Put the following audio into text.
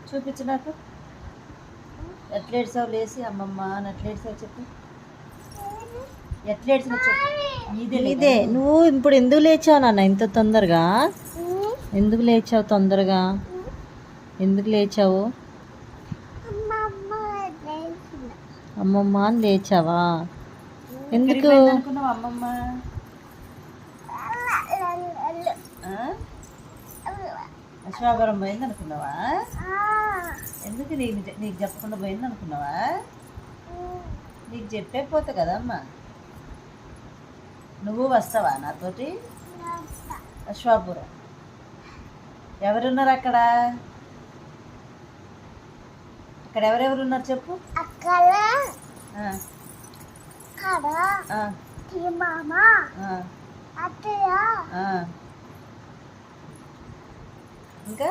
చూపించు నాకు. ఎట్లా ఏడ్చావు లేసి అమ్మమ్మ అని ఎట్లా ఏడ్చావు చెప్పు. ఎట్లా ఏడ్చినా చెప్పు. నీదే. నువ్వు ఇప్పుడు ఎందుకు లేచావు నాన్న ఇంత తొందరగా? ఎందుకు లేచావు తొందరగా? ఎందుకు లేచావు? అమ్మమ్మ అని లేచావా? ఎందుకు అనుకున్నావు అమ్మమ్మ? అశ్వాపురం పోయింది అనుకున్నావా? ఎందుకు నీకు చెప్పకుండా పోయింది అనుకున్నావా? నీకు చెప్పే పోతా కదమ్మా. నువ్వు వస్తావా నాతోటి అశ్వాపురం? ఎవరున్నారు అక్కడ? అక్కడ ఎవరెవరు ఉన్నారు చెప్పు. ఇంకా